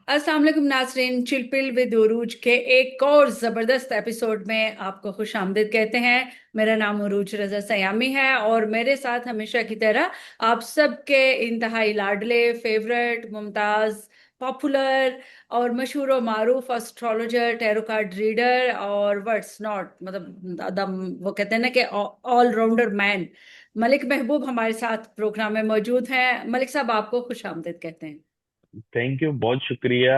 अस्सलाम वालेकुम नाजरीन, चिलपिल विद उरूज के एक और ज़बरदस्त एपिसोड में आपको खुश आमदीद कहते हैं। मेरा नाम उरूज रज़ा सयामी है और मेरे साथ हमेशा की तरह आप सबके इंतहाई लाडले फेवरेट मुमताज़ पॉपुलर और मशहूर और मारूफ एस्ट्रोलॉजर टैरो कार्ड रीडर और व्हाट्स नॉट मतलब दम वो कहते हैं ना कि ऑल राउंडर मैन मलिक महबूब हमारे साथ प्रोग्राम में मौजूद हैं। मलिक साहब, आपको खुश आमदीद कहते हैं। थैंक यू, बहुत शुक्रिया।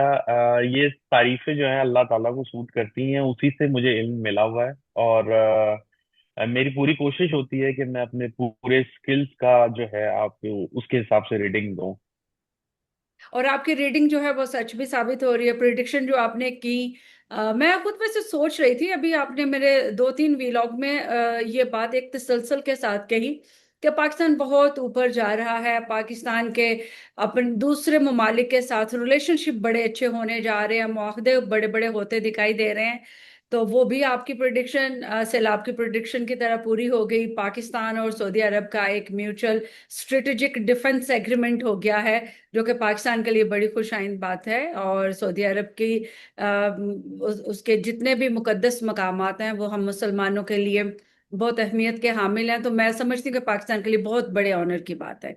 ये तारीफें जो हैं अल्लाह ताला को सूट करती हैं, उसी से मुझे इल्म मिला हुआ है। और मेरी पूरी कोशिश होती है कि मैं अपने पूरे स्किल्स का जो है आप उसके हिसाब से रीडिंग दूं। और आपकी रीडिंग जो है वो सच भी साबित हो रही है। प्रिडिक्शन जो आपने की, मैं खुद वैसे सोच रही थी, अभी आपने मेरे दो तीन वीलॉग में ये बात एक तसलसल के साथ कही कि पाकिस्तान बहुत ऊपर जा रहा है। पाकिस्तान के अपन दूसरे ममालिक के साथ रिलेशनशिप बड़े अच्छे होने जा रहे हैं, मुआहदे बड़े बड़े होते दिखाई दे रहे हैं। तो वो भी आपकी प्रिडिक्शन सैलाब की प्रिडिक्शन की तरह पूरी हो गई। पाकिस्तान और सऊदी अरब का एक म्यूचुअल स्ट्रेटेजिक डिफेंस एग्रीमेंट हो गया है, जो कि पाकिस्तान के लिए बड़ी खुशाइंद बात है। और सऊदी अरब की उसके जितने भी मुकद्दस मकामात हैं वो हम मुसलमानों के लिए बहुत अहमियत के हामिल हैं। तो मैं समझती हूँ कि पाकिस्तान के लिए बहुत बड़े ऑनर की बात है।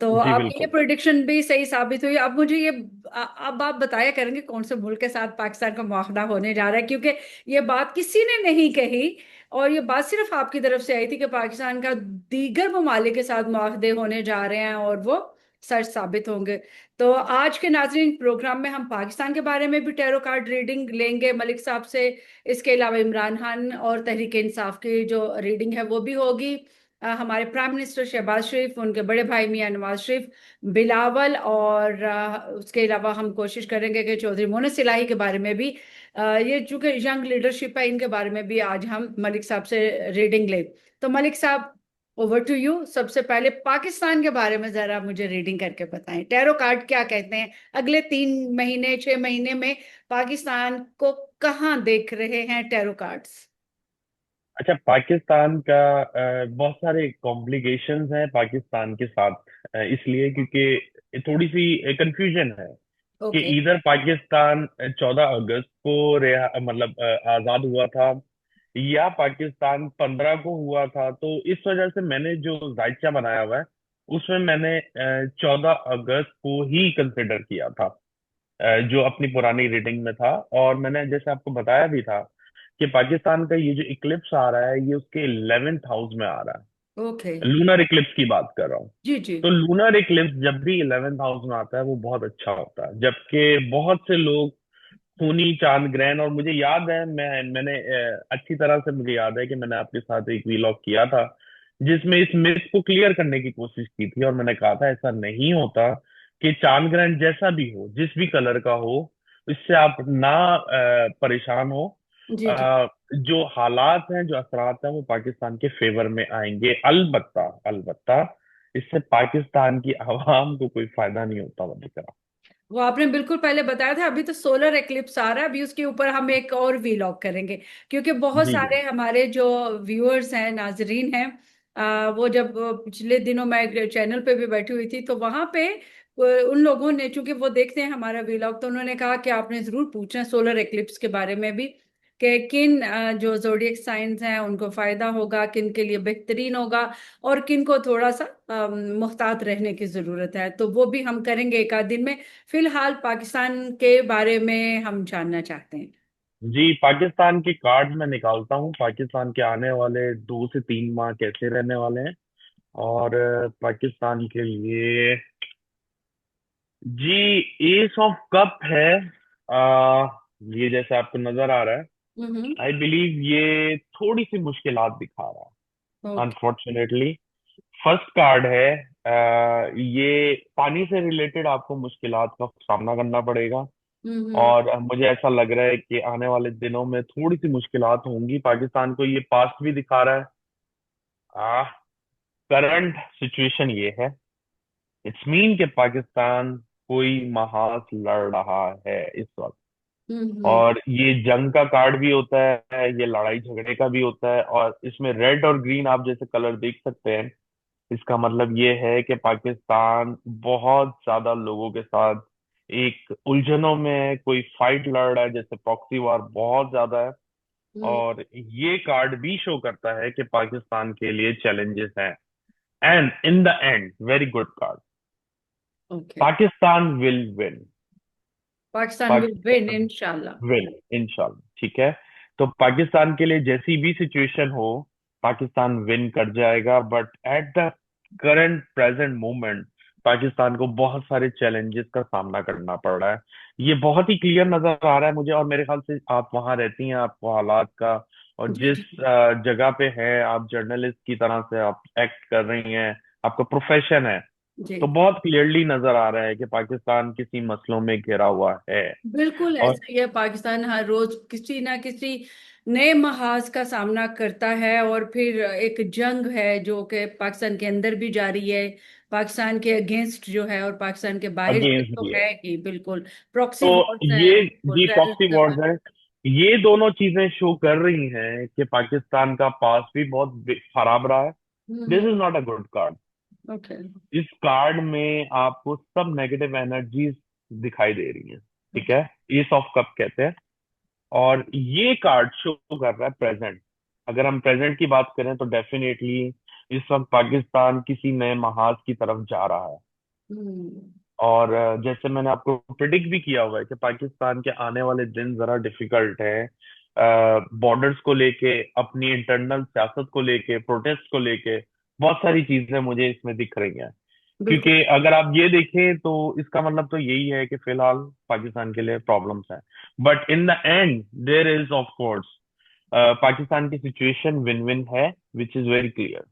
तो जी आपकी ये बिल्कुल। प्रिडिक्शन भी सही साबित हुई। अब मुझे ये अब आप बताया करेंगे कौन से मुल्क के साथ पाकिस्तान का मुआहदा होने जा रहा है, क्योंकि ये बात किसी ने नहीं कही और ये बात सिर्फ आपकी तरफ से आई थी कि पाकिस्तान का दीगर ममालिक के साथ मुआहदे होने जा रहे हैं और वो सच साबित होंगे। तो आज के नाजरीन प्रोग्राम में हम पाकिस्तान के बारे में भी टैरो कार्ड रीडिंग लेंगे मलिक साहब से। इसके अलावा इमरान खान और तहरीक इंसाफ की जो रीडिंग है वो भी होगी। हमारे प्राइम मिनिस्टर शहबाज शरीफ, उनके बड़े भाई मियां नवाज शरीफ, बिलावल और उसके अलावा हम कोशिश करेंगे कि चौधरी मोनस इलाही के बारे में भी, ये चूंकि यंग लीडरशिप है, इनके बारे में भी आज हम मलिक साहब से रीडिंग लें। तो मलिक साहब, ओवर टू यू। सबसे पहले पाकिस्तान के बारे में जरा मुझे रीडिंग करके बताएं, टैरो कार्ड क्या कहते हैं अगले 3 महीने 6 महीने में पाकिस्तान को कहाँ देख रहे हैं टैरो कार्ड्स। अच्छा, पाकिस्तान का बहुत सारे कॉम्प्लिकेशंस हैं पाकिस्तान के साथ। इसलिए क्योंकि थोड़ी सी कंफ्यूजन है कि ओके। इधर पाकिस्तान 14 अगस्त को रिहा मतलब आजाद हुआ था, या पाकिस्तान 15 को हुआ था। तो इस वजह से मैंने जो जायचा बनाया हुआ है उसमें मैंने 14 अगस्त को ही कंसिडर किया था, जो अपनी पुरानी रीडिंग में था। और मैंने जैसे आपको बताया भी था कि पाकिस्तान का ये जो इक्लिप्स आ रहा है ये उसके 11th हाउस में आ रहा ओके। है। लूनर इक्लिप्स की बात कर रहा हूँ। जी जी। तो लूनर इक्लिप्स जब भी 11th हाउस में आता है वो बहुत अच्छा होता है, जबकि बहुत से लोग खूनी चांद ग्रहण, और मुझे याद है मैंने अच्छी तरह से मुझे याद है कि मैंने आपके साथ एक वीलॉग किया था जिसमें इस मिथ को क्लियर करने की कोशिश की थी। और मैंने कहा था ऐसा नहीं होता कि चांद ग्रहण जैसा भी हो, जिस भी कलर का हो, इससे आप ना परेशान हो। जी जी। जो हालात हैं, जो असरात हैं, वो पाकिस्तान के फेवर में आएंगे। अलबत्ता अलबत्ता इससे पाकिस्तान की आवाम को कोई फायदा नहीं होता, वो दिख रहा। वो आपने बिल्कुल पहले बताया था। अभी तो सोलर एक्लिप्स आ रहा है, अभी उसके ऊपर हम एक और वीलॉग करेंगे, क्योंकि बहुत जी जी। सारे हमारे जो व्यूअर्स हैं, नाजरीन हैं, वो जब पिछले दिनों मैं एक चैनल पे भी बैठी हुई थी तो वहां पे उन लोगों ने, चूंकि वो देखते हैं हमारा वीलॉग, तो उन्होंने कहा कि आपने जरूर पूछना है सोलर एक्लिप्स के बारे में भी, कि किन जो जोडियक साइंस हैं उनको फायदा होगा, किन के लिए बेहतरीन होगा और किन को थोड़ा सा मुहतात रहने की जरूरत है। तो वो भी हम करेंगे एक आध दिन में। फिलहाल पाकिस्तान के बारे में हम जानना चाहते हैं। जी, पाकिस्तान के कार्ड मैं निकालता हूँ। पाकिस्तान के आने वाले 2 से 3 माह कैसे रहने वाले हैं। और पाकिस्तान के लिए जी एस ऑफ कप है। आ, ये जैसे आपको नजर आ रहा है, हम्म। आई बिलीव ये थोड़ी सी मुश्किलात दिखा रहा है ओके। अनफॉर्चुनेटली। फर्स्ट कार्ड है, ये पानी से रिलेटेड आपको मुश्किलात का सामना करना पड़ेगा। हम्म। और मुझे ऐसा लग रहा है कि आने वाले दिनों में थोड़ी सी मुश्किलात होंगी पाकिस्तान को। ये पास्ट भी दिखा रहा है। आ करंट सिचुएशन ये है, इट्स मीन कि पाकिस्तान कोई महास लड़ रहा है इस वक्त। हम्म। और ये जंग का कार्ड भी होता है, ये लड़ाई झगड़े का भी होता है। और इसमें रेड और ग्रीन आप जैसे कलर देख सकते हैं, इसका मतलब ये है कि पाकिस्तान बहुत ज्यादा लोगों के साथ एक उलझनों में है, कोई फाइट लड़ रहा है, जैसे प्रॉक्सी वार बहुत ज्यादा है। और ये कार्ड भी शो करता है कि पाकिस्तान के लिए चैलेंजेस हैं। And in the and, very good card, okay. Pakistan will win. Pakistan will win Pakistan इंशाल्लाह। विल, इंशाल्लाह, ठीक है। तो पाकिस्तान के लिए जैसी भी सिचुएशन हो, पाकिस्तान विन कर जाएगा। But at the current present moment, Pakistan को बहुत सारे चैलेंजेस का सामना करना पड़ रहा है। ये बहुत ही क्लियर नजर आ रहा है मुझे, और मेरे ख्याल से आप वहां रहती हैं, आपको हालात का, और जी जिस जी जगह पे है, आप जर्नलिस्ट की तरह से आप एक्ट कर रही हैं, आपका प्रोफेशन है, जी। तो बहुत क्लियरली नजर आ रहा है कि पाकिस्तान किसी मसलों में घिरा हुआ है। बिल्कुल और ऐसा ही है, पाकिस्तान हर रोज किसी ना किसी नए महाज का सामना करता है, और फिर एक जंग है जो कि पाकिस्तान के अंदर भी जारी है, पाकिस्तान के अगेंस्ट जो है, और पाकिस्तान के बाहर से अगेंस्ट तो भी है। है ही बिल्कुल। प्रॉक्सी तो वॉर्स ये, हैं, बिल्कुल जी, प्रॉक्सी टेररिज्म है। वॉर्स है। ये दोनों चीजें शो कर रही हैं कि पाकिस्तान का पास भी बहुत खराब रहा है। This hmm. Is not a good card. Okay. इस कार्ड में आपको सब नेगेटिव एनर्जीज दिखाई दे रही हैं, ठीक ओके। है। एस ऑफ कप कहते हैं। और ये कार्ड शो कर रहा है प्रेजेंट। अगर हम प्रेजेंट की बात करें तो डेफिनेटली इस वक्त पाकिस्तान किसी नए महाज की तरफ जा रहा है। हम्म। और जैसे मैंने आपको प्रिडिक्ट भी किया हुआ है कि पाकिस्तान के आने वाले दिन जरा डिफिकल्ट है, बॉर्डर्स को लेके, अपनी इंटरनल सियासत को लेके, प्रोटेस्ट को लेके, बहुत सारी चीजें मुझे इसमें दिख रही हैं। बिल्कुल। क्योंकि अगर आप ये देखें तो इसका मतलब तो यही है कि फिलहाल पाकिस्तान के लिए प्रॉब्लम्स हैं। But in the end there is of course, Pakistan की सिचुएशन विन विन है, विच इज वेरी क्लियर।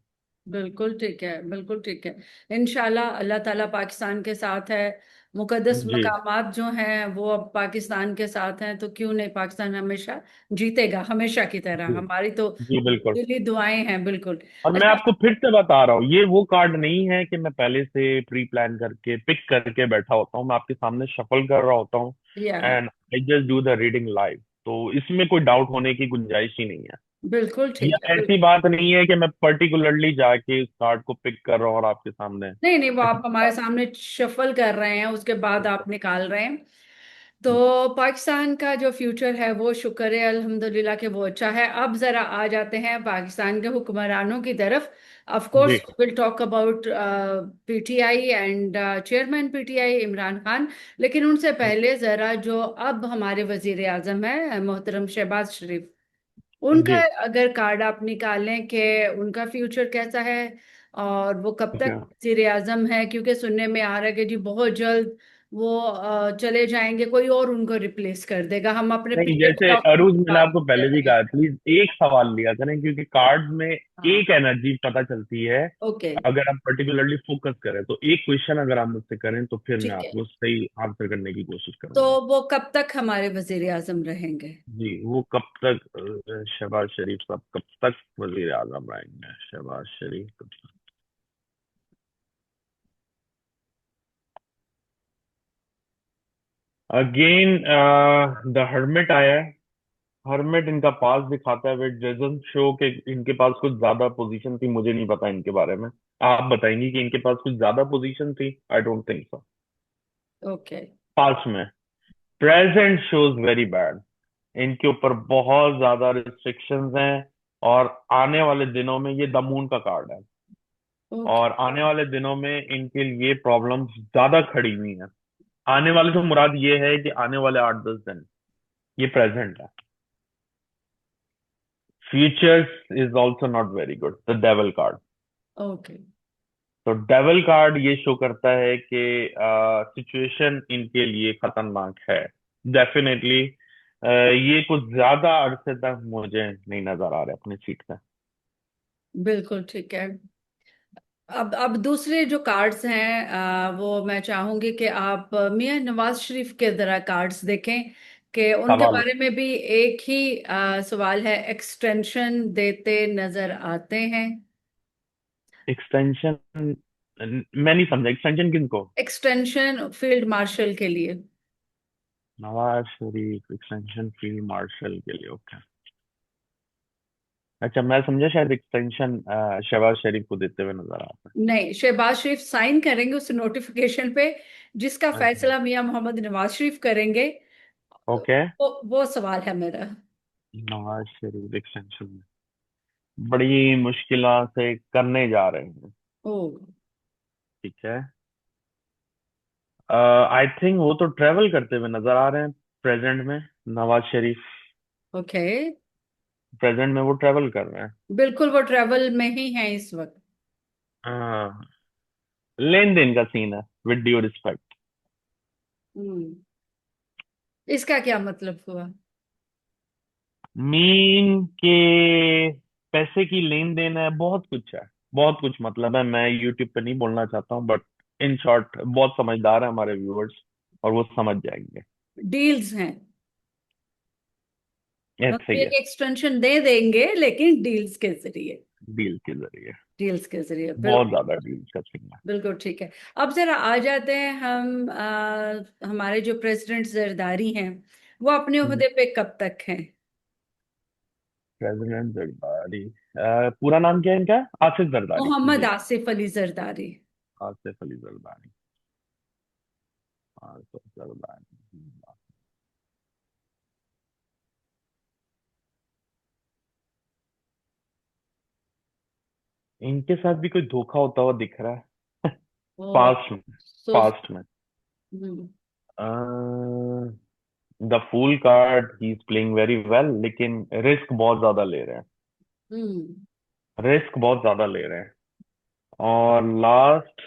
बिल्कुल ठीक है, बिल्कुल ठीक है। इंशाल्लाह अल्लाह ताला पाकिस्तान के साथ है। मुकद्दस जी, मकामात जो हैं वो अब पाकिस्तान के साथ हैं, तो क्यों नहीं, पाकिस्तान हमेशा जीतेगा, हमेशा की तरह, जी, हमारी तो जी, बिल्कुल। दिली दुआएं हैं, बिल्कुल। और मैं अच्छा। आपको फिर से बता रहा हूँ, ये वो कार्ड नहीं है कि मैं पहले से प्री प्लान करके पिक करके बैठा होता हूँ। मैं आपके सामने शफल कर रहा होता हूँ, या and I just do the reading live. तो इसमें कोई डाउट होने की गुंजाइश ही नहीं है। बिल्कुल ये ठीक है, ऐसी बात नहीं है कि मैं पर्टिकुलरली जाके इस कार्ड को पिक कर रहा हूँ और आपके सामने, नहीं नहीं, वो ऐसी आप कोई हमारे बात सामने शफल कर रहे हैं, उसके बाद नहीं आप निकाल रहे हैं। तो है। पाकिस्तान का जो फ्यूचर है वो शुक्र है अल्हम्दुलिल्लाह के वो अच्छा है। अब जरा आ जाते हैं पाकिस्तान के हुक्मरानों की तरफ। ऑफ जी, course will talk about PTI and chairman PTI Imran Khan. लेकिन उनसे पहले जरा जो अब हमारे वजीर आजम है मोहतरम शहबाज शरीफ, उनका जी, अगर कार्ड आप निकालें कि उनका फ्यूचर कैसा है, और वो कब ठीक तक है। वजीर आजम है, क्योंकि सुनने में आ रहा है कि जी बहुत जल्द वो चले जाएंगे, कोई और उनको रिप्लेस कर देगा। हम अपने नहीं, पिछले जैसे टॉपिक अरूज, की मैंने बात आपको कर पहले भी रहे हैं। कहा, प्लीज एक सवाल लिया करें, क्योंकि कार्ड में हाँ। एक एनर्जी पता चलती है। ओके। अगर आप पर्टिकुलरली फोकस करें तो एक क्वेश्चन अगर आप मुझसे करें तो फिर मैं ठीक है। आपको सही आंसर करने की कोशिश तो करूंगा। वो कब तक हमारे वजीर आजम रहेंगे? जी, वो कब तक, शहबाज शरीफ साहब कब तक वजीर आजम रहेंगे? शहबाज शरीफ कब तक? अगेन द हर्मिट आया है। हर्मिट इनका पास दिखाता है, बट डजंट शो कि इनके पास कुछ ज्यादा पोजीशन थी। मुझे नहीं पता इनके बारे में, आप बताएंगी कि इनके पास कुछ ज्यादा पोजीशन थी? I don't think so. Okay. Past में, प्रेजेंट शोज वेरी बैड। इनके ऊपर बहुत ज्यादा रिस्ट्रिक्शंस हैं। और आने वाले दिनों में, ये दमून का कार्ड है, ओके। और आने वाले दिनों में इनके लिए प्रॉब्लम्स ज्यादा खड़ी हुई हैं। आने वाले तो मुराद ये है कि आने वाले 8-10 दिन, ये प्रेजेंट है। Futures is also not very good, the devil card. Okay. तो डेविल कार्ड ये शो करता है कि सिचुएशन इनके लिए खतरनाक है, डेफिनेटली। ये कुछ ज्यादा अरसे तक मुझे नहीं नजर आ रहे अपनी सीट पे। बिल्कुल ठीक है। अब दूसरे जो कार्ड्स हैं, वो मैं चाहूंगी कि आप मियां नवाज शरीफ के जरा कार्ड्स देखें, कि उनके सवाल, बारे में भी एक ही सवाल है, एक्सटेंशन देते नजर आते हैं। एक्सटेंशन, मैं नहीं समझा, एक्सटेंशन किनको? एक्सटेंशन फील्ड मार्शल के लिए। Nawaz Sharif extension field marshal के लिए, ओके। अच्छा, मैं समझा शायद एक्सटेंशन शहबाज शरीफ को देते हुए नजर आता नहीं, शहबाज शरीफ साइन करेंगे उस नोटिफिकेशन पे, जिसका है। अच्छा। फैसला मियां मोहम्मद नवाज शरीफ करेंगे। ओके। वो सवाल है मेरा। नवाज शरीफ एक्सटेंशन में बड़ी मुश्किलों से करने जा रहे हैं। ओ। ठीक है। आई थिंक वो तो ट्रेवल करते हुए नजर आ रहे हैं प्रेजेंट में। नवाज शरीफ ओके। प्रेजेंट में वो ट्रेवल कर रहे हैं। बिल्कुल वो ट्रेवल में ही है इस वक्त। हाँ, लेन देन का सीन है, विद ड्यू रिस्पेक्ट। हम्म। इसका क्या मतलब हुआ? मीन के पैसे की लेन देन है, बहुत कुछ है। बहुत कुछ मतलब है, मैं यूट्यूब पे नहीं बोलना चाहता हूँ, बट इन शॉर्ट बहुत समझदार है हमारे व्यूअर्स, और वो समझ जाएंगे। डील्स हैं। ऐसे मतलब ही है। एक एक्सटेंशन दे देंगे लेकिन डील्स के जरिए। डील के जरिए। डील्स के जरिए, बहुत बिल्कुल। ज्यादा डील का सीन है। बिल्कुल ठीक है। अब जरा आ जाते हैं हम हमारे जो प्रेसिडेंट जरदारी हैं, वो अपने ओहदे पे कब तक हैं? प्रेसिडेंट जरदारी, पूरा नाम क्या है इनका? आसिफ जरदारी मोहम्मद जी। आसिफ अली जरदारी। आसिफ अली जरदारी। आसिफ जरदारी। इनके साथ भी कोई धोखा होता हुआ दिख रहा है। ओ। पास्ट में। सो। पास्ट में। Hmm. The full card he is playing very well, लेकिन रिस्क बहुत ज्यादा ले रहे हैं। हम्म। रिस्क बहुत ज्यादा ले रहे हैं। और लास्ट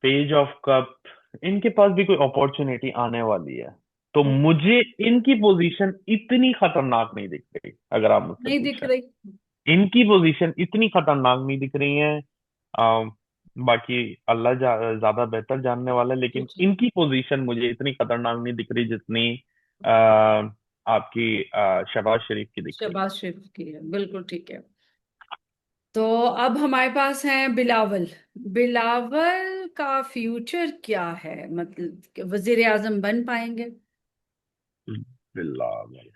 पेज ऑफ कप, इनके पास भी कोई अपॉर्चुनिटी आने वाली है। तो ओ, मुझे इनकी पोजीशन इतनी खतरनाक नहीं दिख रही, अगर आप मुझसे नहीं दिख पूछें। रही। इनकी पोजीशन इतनी खतरनाक नहीं दिख रही है। बाकी अल्लाह ज्यादा बेहतर जानने वाला है, लेकिन जी। इनकी पोजीशन मुझे इतनी खतरनाक नहीं दिख रही जितनी आ, आपकी शहबाज शरीफ की दिख रही है। शहबाज शरीफ की है, बिल्कुल ठीक है। तो अब हमारे पास है बिलावल। बिलावल का फ्यूचर क्या है, मतलब वजीर आजम बन पाएंगे? बिलावल,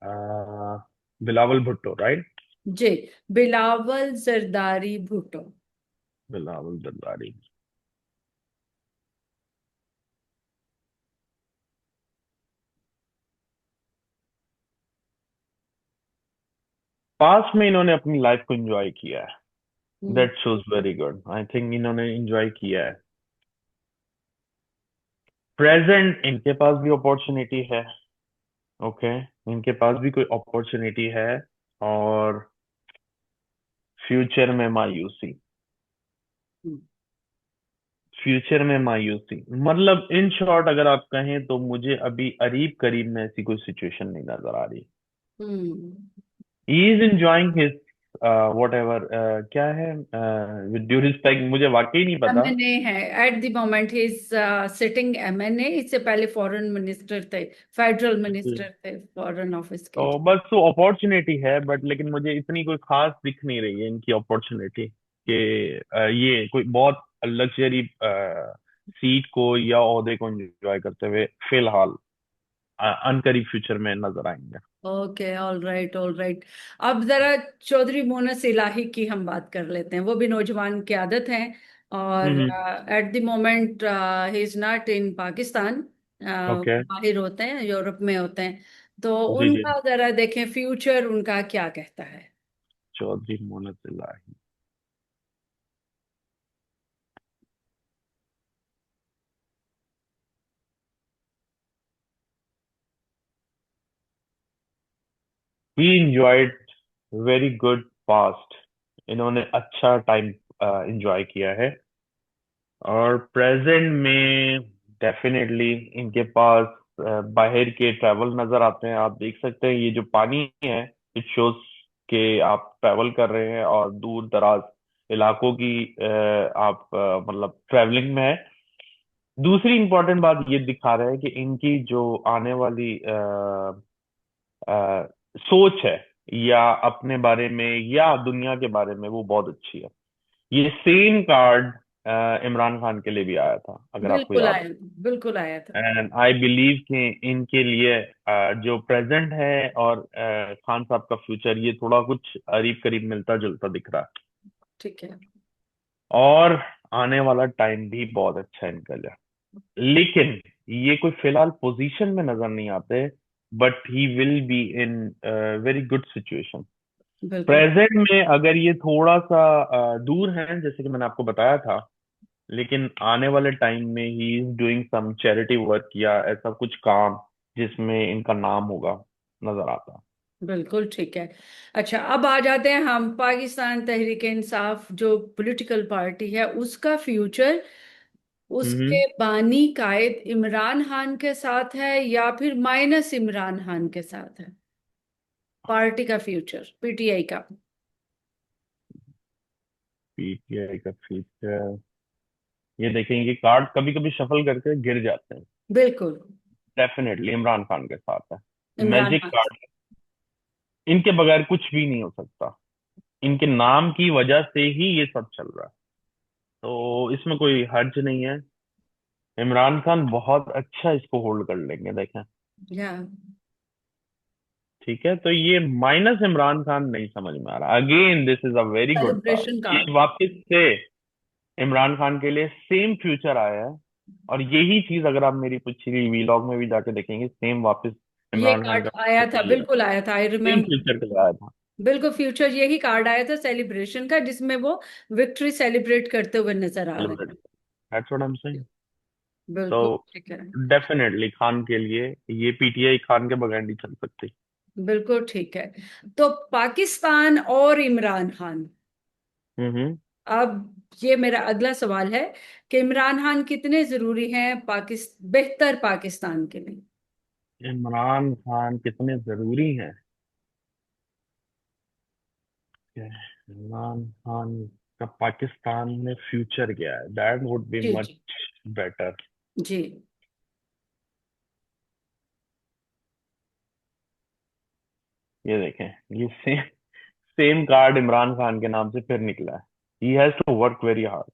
आ, बिलावल भुट्टो, राइट? जी। बिलावल जरदारी भुट्टो। बिलावल जरदारी। पास में इन्होंने अपनी लाइफ को एंजॉय किया है। Hmm. That shows very good, I think इन्होंने एंजॉय किया है। प्रेजेंट इनके पास भी अपॉर्चुनिटी है। ओके। इनके पास भी कोई अपॉर्चुनिटी है। और फ्यूचर में मायूसी। हम्म। फ्यूचर में मायूसी, मतलब इन शॉर्ट अगर आप कहें तो मुझे अभी करीब करीब में ऐसी कोई सिचुएशन नहीं नजर आ रही। Hmm. He is enjoying his whatever, क्या है, विद ड्यू रिस्पेक्ट मुझे वाकई नहीं पता। एमएनए है। Eight the moment he is sitting MNA. इससे पहले फॉरेन मिनिस्टर थे, फेडरल मिनिस्टर थे फॉरेन ऑफिस के। तो बस वो अपॉर्चुनिटी है, बट लेकिन मुझे इतनी कोई खास दिख नहीं रही है इनकी अपॉर्चुनिटी कि ये कोई बहुत लग्जरी सीट को या ओहदे को एंजॉय करते हुए फिलहाल अनकरीब फ्यूचर में नजर आएंगे। Okay, all right, all right. अब जरा चौधरी मोनस इलाही की हम बात कर लेते हैं। वो भी नौजवान क्यादत हैं, और hmm. At the moment he is not in Pakistan. Okay. बाहर होते हैं, यूरोप में होते हैं। तो जी जी। उनका जरा देखें फ्यूचर उनका क्या कहता है। Chaudhry Moonis Elahi. He enjoyed very good past. इन्होंने अच्छा टाइम इंजॉय किया है। और प्रेजेंट में डेफिनेटली इनके पास बाहर के ट्रैवल नजर आते हैं। आप देख सकते हैं ये जो पानी है, इट शोज के आप ट्रैवल कर रहे हैं और दूर दराज इलाकों की आप मतलब ट्रैवलिंग में है। दूसरी इंपॉर्टेंट बात ये दिखा रहा है कि इनकी जो आने वाली सोच है, या अपने बारे में या दुनिया के बारे में, वो बहुत अच्छी है। ये सेम कार्ड इमरान खान के लिए भी आया था, अगर आपको बिल्कुल याद आया, बिल्कुल आया था। हो। एंड आई बिलीव कि इनके लिए जो प्रेजेंट है और खान साहब का फ्यूचर, ये थोड़ा कुछ करीब करीब मिलता जुलता दिख रहा है। ठीक है। और आने वाला टाइम भी बहुत अच्छा है इनका लिए। लेकिन ये कोई फिलहाल पोजीशन में नजर नहीं आते, but he will be in very good situation. बिल्कुल। प्रेजेंट में अगर ये थोड़ा सा दूर है, जैसे कि मैंने आपको बताया था, लेकिन आने वाले टाइम में ही is doing some charity work या ऐसा कुछ काम जिसमें इनका नाम होगा, नजर आता। बिल्कुल ठीक है। अच्छा, अब आ जाते हैं हम पाकिस्तान तहरीक इंसाफ जो पॉलिटिकल पार्टी है उसका फ्यूचर। हम्म। उसके बानी कायद इमरान खान के साथ है या फिर माइनस इमरान खान के साथ है? पार्टी का फ्यूचर, पीटीआई का। पीटीआई का फ्यूचर, ये देखेंगे कार्ड कभी कभी शफल करके गिर जाते हैं। बिल्कुल। डेफिनेटली इमरान खान के साथ है। इमरान मैजिक खान। कार्ड, इनके बगैर कुछ भी नहीं हो सकता। इनके नाम की वजह से ही ये सब चल रहा है, तो इसमें कोई हर्ज नहीं है। इमरान खान बहुत अच्छा इसको होल्ड कर लेंगे, देखें। या ठीक है, तो ये माइनस इमरान खान नहीं समझ में आ रहा। Again this is a very good card. Celebration ये कार्ड। वापस से इमरान खान के लिए सेम फ्यूचर आया है। और यही चीज अगर आप मेरी पिछली वीलॉग में भी जाके देखेंगे, सेम वापस ये इमरान खान कार्ड का आया था, फ्यूचर, बिल्कुल आया था, आई सेम रिमेम्बर। फ्यूचर के लिए आया था। बिल्कुल फ्यूचर यही कार्ड आया था सेलिब्रेशन का, जिसमें वो विक्ट्री सेलिब्रेट करते हुए नजर आ रहे सेलिब्रेट, हैं। That's what I am saying. तो बिल्कुल ठीक है। डेफिनेटली खान के लिए ये पीटीआई खान के बगैर नहीं चल सकती। बिल्कुल ठीक है। तो पाकिस्तान और इमरान खान। हम्म। अब ये मेरा अगला सवाल है कि इमरान खान कितने जरूरी हैं बेहतर पाकिस्तान के लिए? इमरान खान कितने जरूरी हैं? इमरान खान का पाकिस्तान में फ्यूचर क्या है, दैट वुड बी जी मच जी। बेटर। जी। ये देखें, ये same same card Imran Khan के नाम से फिर निकला है। He has to work very hard.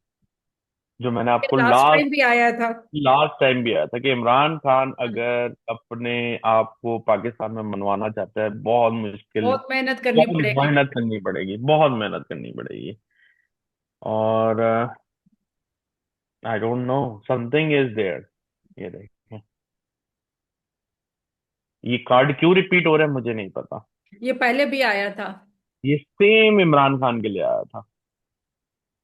जो मैंने आपको लास्ट लास्ट टाइम भी आया था। लास्ट टाइम भी आया था कि इमरान खान अगर अपने आप को पाकिस्तान में मनवाना चाहता है, बहुत मुश्किल, बहुत मेहनत करनी बहुत पड़ेगी। मेहनत करनी पड़ेगी, बहुत मेहनत करनी पड़ेगी। और I don't know, something is there. ये देखें, ये कार्ड क्यों रिपीट हो रहा है मुझे नहीं पता। ये पहले भी आया था। ये सेम इमरान खान के लिए आया था।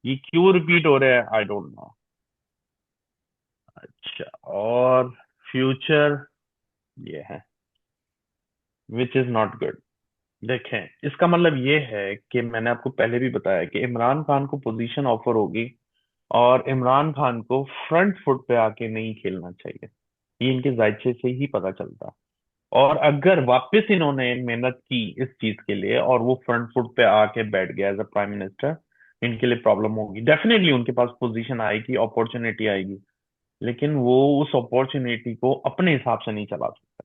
ये क्यों रिपीट हो रहा है, आई डोंट नो। अच्छा, और फ्यूचर ये है, विच इज नॉट गुड। देखें, इसका मतलब ये है कि मैंने आपको पहले भी बताया कि इमरान खान को पोजीशन ऑफर होगी, और इमरान खान को फ्रंट फुट पे आके नहीं खेलना चाहिए। ये इनके जायचे से ही पता चलता है। और अगर वापस इन्होंने मेहनत की इस चीज के लिए और वो फ्रंट फुट पे आके बैठ गया एज अ प्राइम मिनिस्टर, इनके लिए प्रॉब्लम होगी। डेफिनेटली उनके पास पोजीशन आएगी, अपॉर्चुनिटी आएगी, लेकिन वो उस अपॉर्चुनिटी को अपने हिसाब से नहीं चला सकता।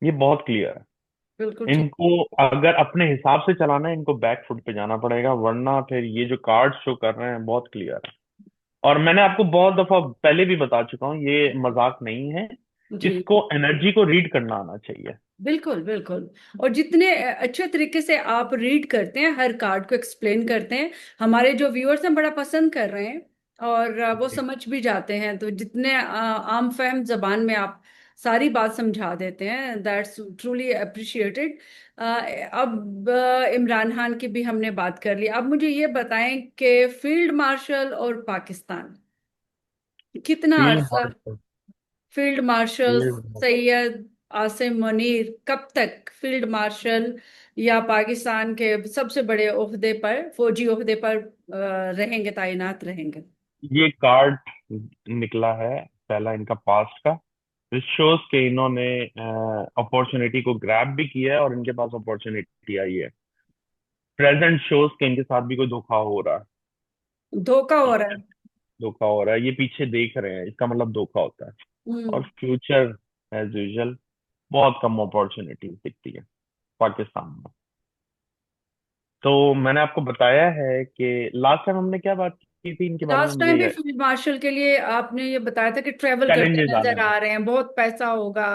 ये बहुत क्लियर है। बिल्कुल ठीक। इनको अगर अपने हिसाब से चलाना है, इनको बैक फुट पे जाना पड़ेगा, वरना फिर ये जो कार्ड शो कर रहे हैं बहुत क्लियर है। और मैंने आपको बहुत दफा पहले भी बता चुका हूँ, ये मजाक नहीं है। जी। इसको एनर्जी को रीड करना आना चाहिए। बिल्कुल बिल्कुल। और जितने अच्छे तरीके से आप रीड करते हैं, हर कार्ड को एक्सप्लेन करते हैं, हमारे जो व्यूअर्स हैं बड़ा पसंद कर रहे हैं। और वो जी। समझ भी जाते हैं, तो जितने आम फहम जबान में आप सारी बात समझा देते हैं, दैट्स ट्रूली अप्रिशिएटेड। अब इमरान खान की भी हमने बात कर ली, अब मुझे ये बताएं कि फील्ड मार्शल और पाकिस्तान कितना फील्ड अर्सा? Marshal. Field marshal field Syed Asim Munir कब तक फील्ड मार्शल या पाकिस्तान के सबसे बड़े ओहदे पर, फौजी ओहदे पर रहेंगे, तैनात रहेंगे? ये कार्ड निकला है पहला इनका पास्ट का। इस शोज के इन्होंने अपॉर्चुनिटी को ग्रैब भी किया है और इनके पास अपॉर्चुनिटी आई है। प्रेजेंट शोज के इनके साथ भी कोई धोखा हो रहा है। धोखा हो ठीक रहा है, है। धोखा हो रहा है, ये पीछे देख रहे हैं, इसका मतलब धोखा होता है। और हम्म। फ्यूचर एज यूजल बहुत कम अपॉर्चुनिटी दिखती है पाकिस्तान में। तो मैंने आपको बताया है कि लास्ट टाइम हमने क्या बात की थी इनके बारे में लास्ट टाइम भी मुझे फील्ड मार्शल के लिए आपने ये बताया था कि ट्रेवल करते चैलेंजेस आने नजर हैं। आ रहे हैं, बहुत पैसा होगा,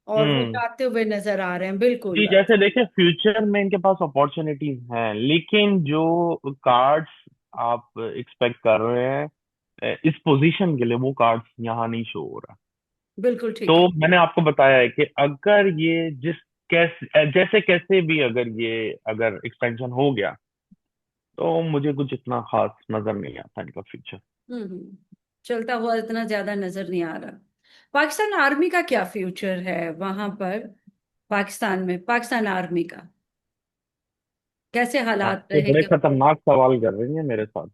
और वो हम्म। जाते हुए नजर आ रहे हैं, बिल्कुल। जी, जैसे देखिए फ्यूचर में इनके पास अपॉर्चुनिटीज हैं, लेकिन जो कार्ड्स आप एक्सपेक्ट कर रहे हैं इस पोजीशन के लिए, वो कार्ड्स यहाँ नहीं शो हो रहा। बिल्कुल तो ठीक है। मैंने आपको बताया है कि अगर ये जिस कैसे जैसे कैसे भी अगर ये अगर एक्सपेंशन हो गया, तो मुझे कुछ इतना खास नजर नहीं आता इनका फ्यूचर। चलता हुआ इतना ज्यादा नजर नहीं आ रहा। पाकिस्तान आर्मी का क्या फ्यूचर है वहां पर? पाकिस्तान में पाकिस्तान आर्मी का कैसे आप हालात तो बड़े रहेंगे? खतरनाक सवाल कर रही हैं मेरे साथ,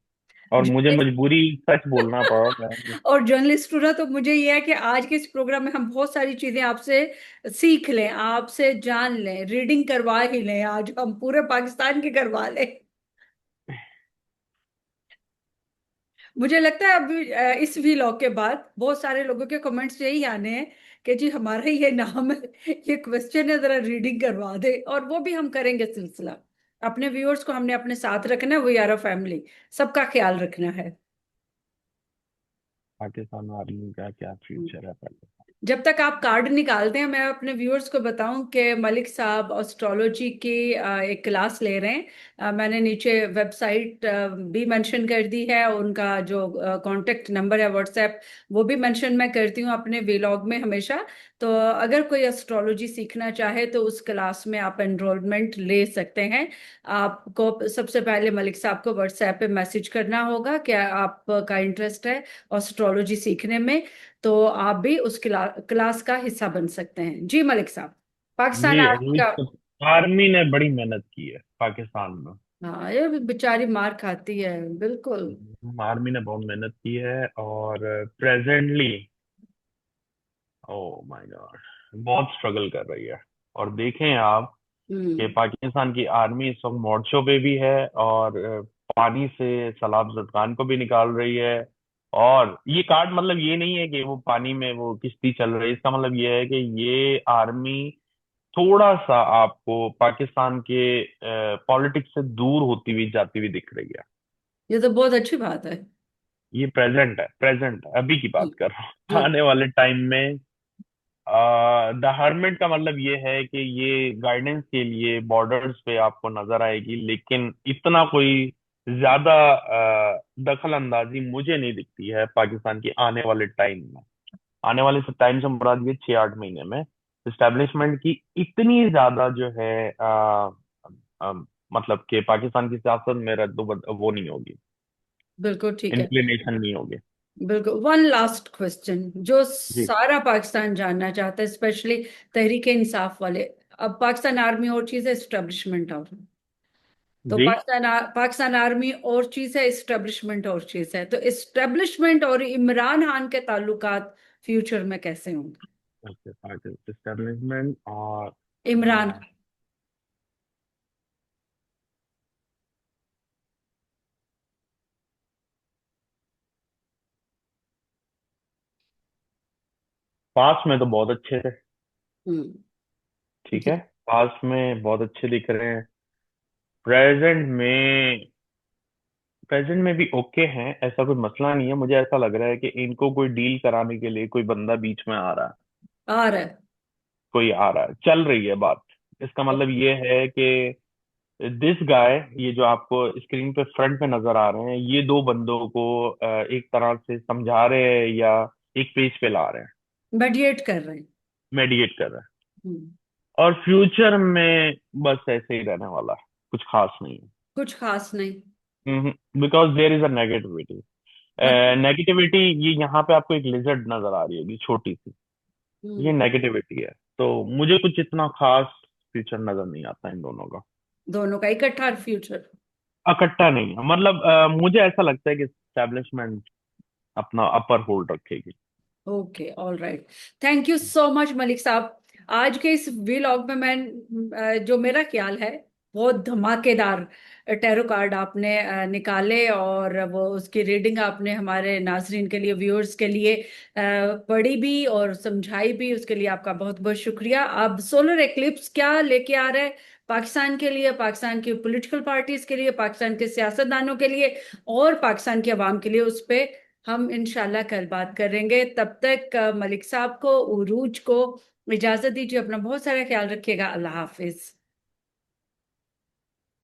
और मुझे मजबूरी सच बोलना पड़ा है। और जर्नलिस्ट हूं ना, तो मुझे ये है कि आज के इस प्रोग्राम में हम बहुत सारी चीजें आपसे सीख लें, आपसे जान लें, रीडिंग करवा ही लें, आज हम पूरे पाकिस्तान की करवा लें। मुझे लगता है अभी इस व्लॉग के बाद बहुत सारे लोगों के कमेंट्स यही आने हैं कि जी हमारा ये नाम है, ये क्वेश्चन है, जरा रीडिंग करवा दे, और वो भी हम करेंगे सिलसिला। अपने व्यूअर्स को हमने अपने साथ रखना है, वी आर अ फैमिली, सबका ख्याल रखना है। पाकिस्तान आर्मी का क्या फ्यूचर है पहले। जब तक आप कार्ड निकालते हैं, मैं अपने व्यूअर्स को बताऊं कि मलिक साहब एस्ट्रोलॉजी की एक क्लास ले रहे हैं। मैंने नीचे वेबसाइट भी मेंशन कर दी है, उनका जो कांटेक्ट नंबर है व्हाट्सएप, वो भी मेंशन मैं करती हूँ अपने व्लॉग में हमेशा। तो अगर कोई एस्ट्रोलॉजी सीखना चाहे तो उस क्लास में आप एनरोलमेंट ले सकते हैं। आपको सबसे पहले मलिक साहब को व्हाट्सएप पे मैसेज करना होगा कि आपका इंटरेस्ट है एस्ट्रोलॉजी सीखने में, तो आप भी उस क्लास का हिस्सा बन सकते हैं। जी मलिक साहब, पाकिस्तान जी, आर्मी का। आर्मी ने बड़ी मेहनत की है पाकिस्तान में। हाँ, ये भी बेचारी मार खाती है, बिल्कुल। आर्मी ने बहुत मेहनत की है, और प्रेजेंटली ओ माय गॉड बहुत स्ट्रगल कर रही है। और देखें आप कि हम्म। पाकिस्तान की आर्मी इस वक्त मोर्चों पे भी है, और पानी से सैलाब जुल्फान को भी निकाल रही है। और ये कार्ड मतलब ये नहीं है कि वो पानी में वो किश्ती चल रही है, इसका मतलब ये है कि ये आर्मी थोड़ा सा आपको पाकिस्तान के पॉलिटिक्स से दूर होती हुई जाती हुई दिख रही है। ये तो बहुत अच्छी बात है। ये प्रेजेंट है, प्रेजेंट अभी की जी। बात कर रहा हूँ। जी। आने वाले टाइम में द हर्मिट का मतलब ये है कि ये गाइडेंस के लिए बॉर्डर्स पे आपको नजर आएगी, लेकिन इतना कोई ज्यादा दखल अंदाजी मुझे नहीं दिखती है पाकिस्तान की आने वाले टाइम में। आने वाले टाइम से मुराद ये 6-8 महीने में इस्टेब्लिशमेंट की इतनी ज्यादा जो है अ, मतलब कि पाकिस्तान की सियासत में वो नहीं होगी, बिल्कुल ठीक है। इंक्लिनेशन नहीं होगी। बिल्कुल। वन लास्ट क्वेश्चन जो जी। सारा पाकिस्तान जानना चाहता है, स्पेशली तहरीक इंसाफ वाले। अब पाकिस्तान आर्मी और चीज है, एस्टेब्लिशमेंट और, तो जी। पाकिस्तान आर्मी और चीज है, एस्टेब्लिशमेंट और चीज है, तो एस्टेब्लिशमेंट और इमरान खान के ताल्लुकात फ्यूचर में कैसे होंगे? एस्टेब्लिशमेंट और इमरान। पास में तो बहुत अच्छे थे। हम्म। ठीक जी। है, पास में बहुत अच्छे दिख रहे हैं। प्रेजेंट में प्रेजेंट में भी ओके हैं, ऐसा कोई मसला नहीं है। मुझे ऐसा लग रहा है कि इनको कोई डील कराने के लिए कोई बंदा बीच में आ रहा है। आ रहा है। कोई आ रहा है, चल रही है बात। इसका मतलब ये है कि दिस गाय, ये जो आपको स्क्रीन पे फ्रंट पे नजर आ रहे हैं, ये दो बंदों को एक तरह से समझा रहे हैं या एक पेज पे ला रहे हैं, मेडिएट कर रहे हैं। मेडिएट कर रहे हैं। हम्म। और फ्यूचर में बस ऐसे ही रहने वाला है, कुछ खास नहीं कुछ खास नहीं। है। Because there is a negativity. मतलब। नेगेटिविटी, ये यहाँ पे आपको एक लिजर्ड नजर आ रही होगी छोटी सी, ये हम्म। नेगेटिविटी है। तो मुझे कुछ इतना खास फ्यूचर नजर नहीं आता इन दोनों का। दोनों का इकट्ठा फ्यूचर। इकट्ठा नहीं है, मतलब मुझे ऐसा लगता है कि एस्टेब्लिशमेंट अपना अपर होल्ड रखेगी। Okay, all right. Thank you so much Malik साहब। आज के इस व्लॉग में मैं जो मेरा ख्याल है, बहुत धमाकेदार टैरो कार्ड आपने निकाले, और वो उसकी रीडिंग आपने हमारे नाजरीन के लिए, व्यूअर्स के लिए पढ़ी भी और समझाई भी, उसके लिए आपका बहुत बहुत शुक्रिया। अब सोलर एक्लिप्स क्या लेके आ रहे हैं पाकिस्तान के लिए, पाकिस्तान की पॉलिटिकल पार्टीज के लिए, पाकिस्तान के सियासतदानों के लिए और पाकिस्तान की आवाम के लिए, उस पे हम इंशाल्लाह कल बात करेंगे। तब तक मलिक साहब को, उरूज को इजाजत दीजिए। अपना बहुत सारा ख्याल रखिएगा। अल्लाह हाफिज।